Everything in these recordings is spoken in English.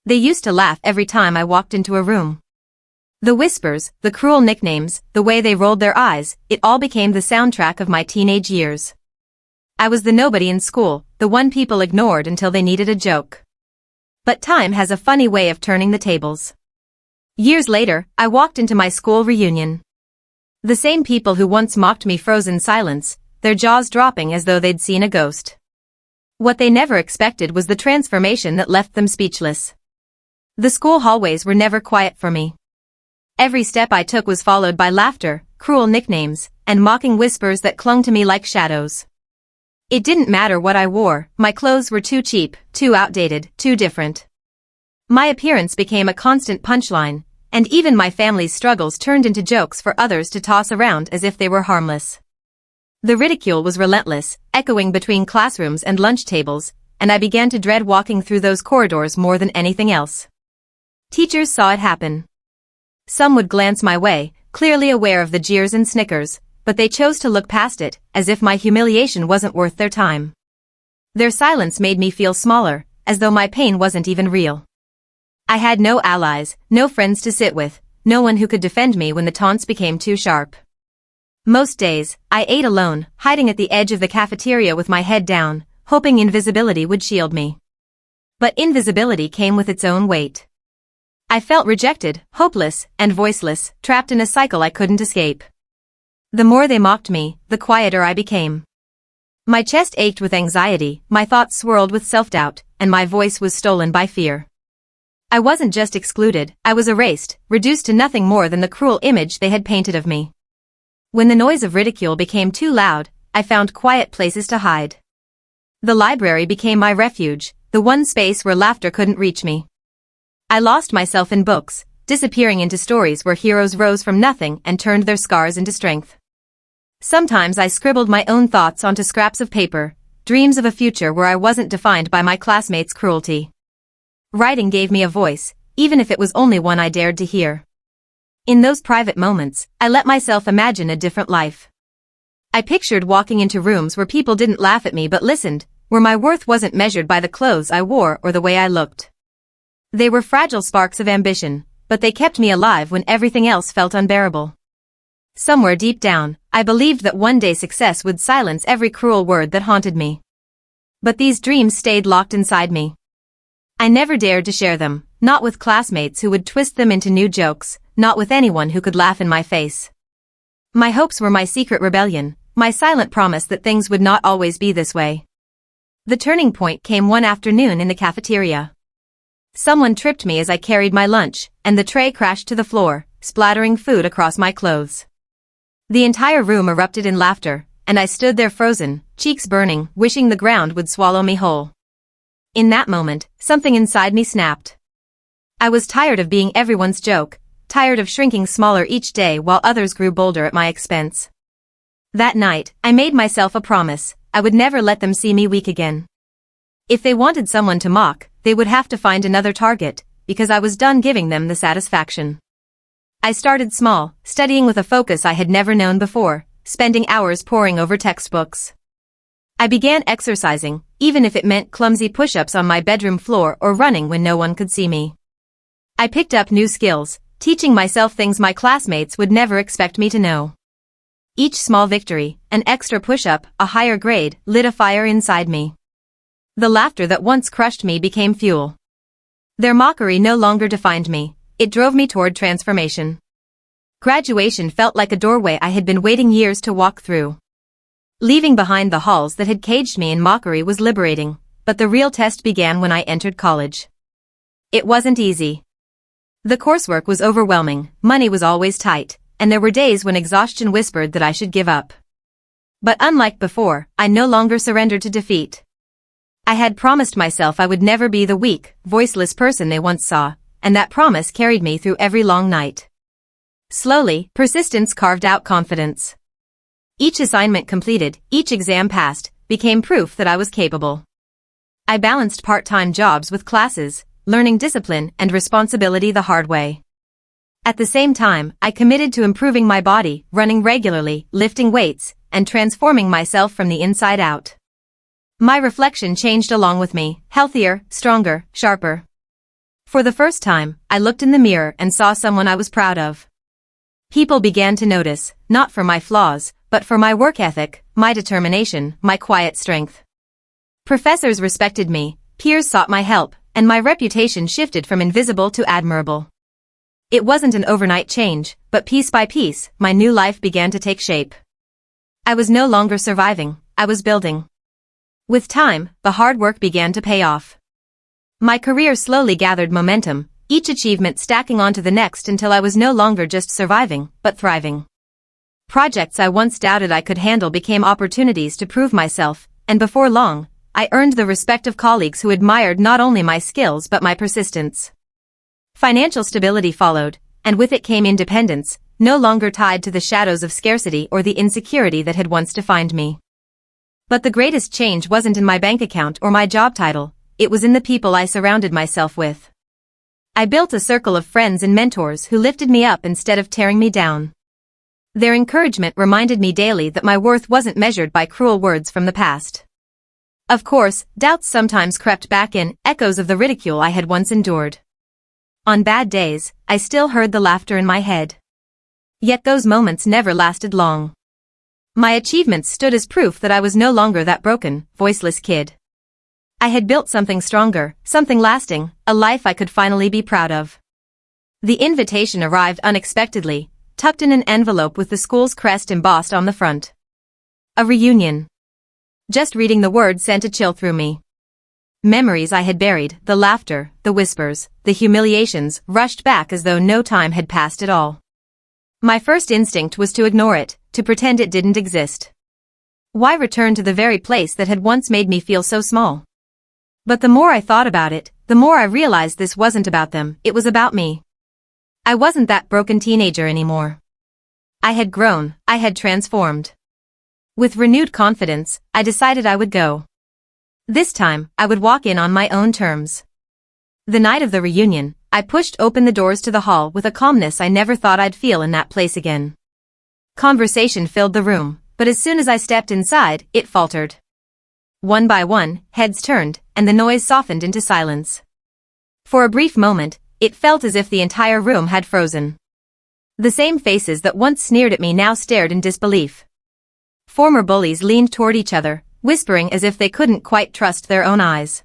They used to laugh every time I walked into a room. The whispers, the cruel nicknames, the way they rolled their eyes, it all became the soundtrack of my teenage years. I was the nobody in school, the one people ignored until they needed a joke. But time has a funny way of turning the tables. Years later, I walked into my school reunion. The same people who once mocked me froze in silence, their jaws dropping as though they'd seen a ghost. What they never expected was the transformation that left them speechless. The school hallways were never quiet for me. Every step I took was followed by laughter, cruel nicknames, and mocking whispers that clung to me like shadows. It didn't matter what I wore, my clothes were too cheap, too outdated, too different. My appearance became a constant punchline, and even my family's struggles turned into jokes for others to toss around as if they were harmless. The ridicule was relentless, echoing between classrooms and lunch tables, and I began to dread walking through those corridors more than anything else. Teachers saw it happen. Some would glance my way, clearly aware of the jeers and snickers, but they chose to look past it, as if my humiliation wasn't worth their time. Their silence made me feel smaller, as though my pain wasn't even real. I had no allies, no friends to sit with, no one who could defend me when the taunts became too sharp. Most days, I ate alone, hiding at the edge of the cafeteria with my head down, hoping invisibility would shield me. But invisibility came with its own weight. I felt rejected, hopeless, and voiceless, trapped in a cycle I couldn't escape. The more they mocked me, the quieter I became. My chest ached with anxiety, my thoughts swirled with self-doubt, and my voice was stolen by fear. I wasn't just excluded, I was erased, reduced to nothing more than the cruel image they had painted of me. When the noise of ridicule became too loud, I found quiet places to hide. The library became my refuge, the one space where laughter couldn't reach me. I lost myself in books, disappearing into stories where heroes rose from nothing and turned their scars into strength. Sometimes I scribbled my own thoughts onto scraps of paper, dreams of a future where I wasn't defined by my classmates' cruelty. Writing gave me a voice, even if it was only one I dared to hear. In those private moments, I let myself imagine a different life. I pictured walking into rooms where people didn't laugh at me but listened, where my worth wasn't measured by the clothes I wore or the way I looked. They were fragile sparks of ambition, but they kept me alive when everything else felt unbearable. Somewhere deep down, I believed that one day success would silence every cruel word that haunted me. But these dreams stayed locked inside me. I never dared to share them, not with classmates who would twist them into new jokes, not with anyone who could laugh in my face. My hopes were my secret rebellion, my silent promise that things would not always be this way. The turning point came one afternoon in the cafeteria. Someone tripped me as I carried my lunch, and the tray crashed to the floor, splattering food across my clothes. The entire room erupted in laughter, and I stood there frozen, cheeks burning, wishing the ground would swallow me whole. In that moment, something inside me snapped. I was tired of being everyone's joke, tired of shrinking smaller each day while others grew bolder at my expense. That night, I made myself a promise, I would never let them see me weak again. If they wanted someone to mock, they would have to find another target, because I was done giving them the satisfaction. I started small, studying with a focus I had never known before, spending hours poring over textbooks. I began exercising, even if it meant clumsy push-ups on my bedroom floor or running when no one could see me. I picked up new skills, teaching myself things my classmates would never expect me to know. Each small victory, an extra push-up, a higher grade, lit a fire inside me. The laughter that once crushed me became fuel. Their mockery no longer defined me, it drove me toward transformation. Graduation felt like a doorway I had been waiting years to walk through. Leaving behind the halls that had caged me in mockery was liberating, but the real test began when I entered college. It wasn't easy. The coursework was overwhelming, money was always tight, and there were days when exhaustion whispered that I should give up. But unlike before, I no longer surrendered to defeat. I had promised myself I would never be the weak, voiceless person they once saw, and that promise carried me through every long night. Slowly, persistence carved out confidence. Each assignment completed, each exam passed, became proof that I was capable. I balanced part-time jobs with classes, learning discipline and responsibility the hard way. At the same time, I committed to improving my body, running regularly, lifting weights, and transforming myself from the inside out. My reflection changed along with me, healthier, stronger, sharper. For the first time, I looked in the mirror and saw someone I was proud of. People began to notice, not for my flaws, but for my work ethic, my determination, my quiet strength. Professors respected me, peers sought my help, and my reputation shifted from invisible to admirable. It wasn't an overnight change, but piece by piece, my new life began to take shape. I was no longer surviving, I was building. With time, the hard work began to pay off. My career slowly gathered momentum, each achievement stacking onto the next until I was no longer just surviving, but thriving. Projects I once doubted I could handle became opportunities to prove myself, and before long, I earned the respect of colleagues who admired not only my skills but my persistence. Financial stability followed, and with it came independence, no longer tied to the shadows of scarcity or the insecurity that had once defined me. But the greatest change wasn't in my bank account or my job title, it was in the people I surrounded myself with. I built a circle of friends and mentors who lifted me up instead of tearing me down. Their encouragement reminded me daily that my worth wasn't measured by cruel words from the past. Of course, doubts sometimes crept back in, echoes of the ridicule I had once endured. On bad days, I still heard the laughter in my head. Yet those moments never lasted long. My achievements stood as proof that I was no longer that broken, voiceless kid. I had built something stronger, something lasting, a life I could finally be proud of. The invitation arrived unexpectedly, tucked in an envelope with the school's crest embossed on the front. A reunion. Just reading the word sent a chill through me. Memories I had buried, the laughter, the whispers, the humiliations, rushed back as though no time had passed at all. My first instinct was to ignore it, to pretend it didn't exist. Why return to the very place that had once made me feel so small? But the more I thought about it, the more I realized this wasn't about them, it was about me. I wasn't that broken teenager anymore. I had grown, I had transformed. With renewed confidence, I decided I would go. This time, I would walk in on my own terms. The night of the reunion, I pushed open the doors to the hall with a calmness I never thought I'd feel in that place again. Conversation filled the room, but as soon as I stepped inside, it faltered. One by one, heads turned, and the noise softened into silence. For a brief moment, it felt as if the entire room had frozen. The same faces that once sneered at me now stared in disbelief. Former bullies leaned toward each other, whispering as if they couldn't quite trust their own eyes.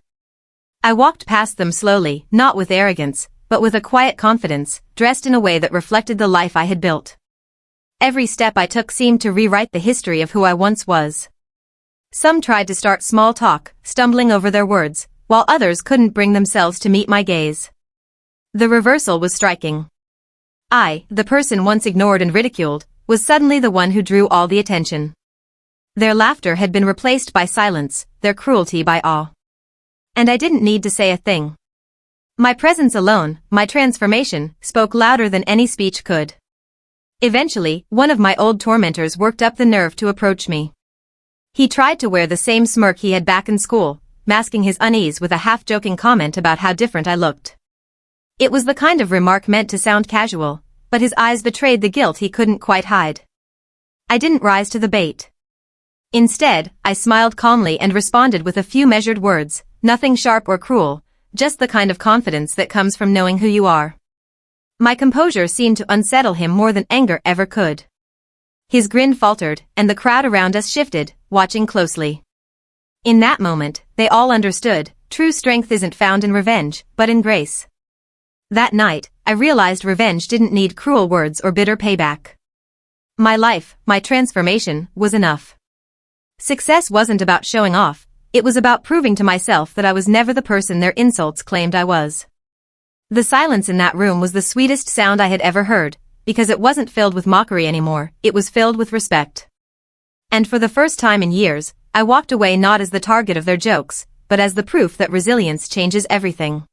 I walked past them slowly, not with arrogance, but with a quiet confidence, dressed in a way that reflected the life I had built. Every step I took seemed to rewrite the history of who I once was. Some tried to start small talk, stumbling over their words, while others couldn't bring themselves to meet my gaze. The reversal was striking. I, the person once ignored and ridiculed, was suddenly the one who drew all the attention. Their laughter had been replaced by silence, their cruelty by awe. And I didn't need to say a thing. My presence alone, my transformation, spoke louder than any speech could. Eventually, one of my old tormentors worked up the nerve to approach me. He tried to wear the same smirk he had back in school, masking his unease with a half-joking comment about how different I looked. It was the kind of remark meant to sound casual, but his eyes betrayed the guilt he couldn't quite hide. I didn't rise to the bait. Instead, I smiled calmly and responded with a few measured words, nothing sharp or cruel, just the kind of confidence that comes from knowing who you are. My composure seemed to unsettle him more than anger ever could. His grin faltered, and the crowd around us shifted, watching closely. In that moment, they all understood, true strength isn't found in revenge, but in grace. That night, I realized revenge didn't need cruel words or bitter payback. My life, my transformation, was enough. Success wasn't about showing off, it was about proving to myself that I was never the person their insults claimed I was. The silence in that room was the sweetest sound I had ever heard, because it wasn't filled with mockery anymore, it was filled with respect. And for the first time in years, I walked away not as the target of their jokes, but as the proof that resilience changes everything.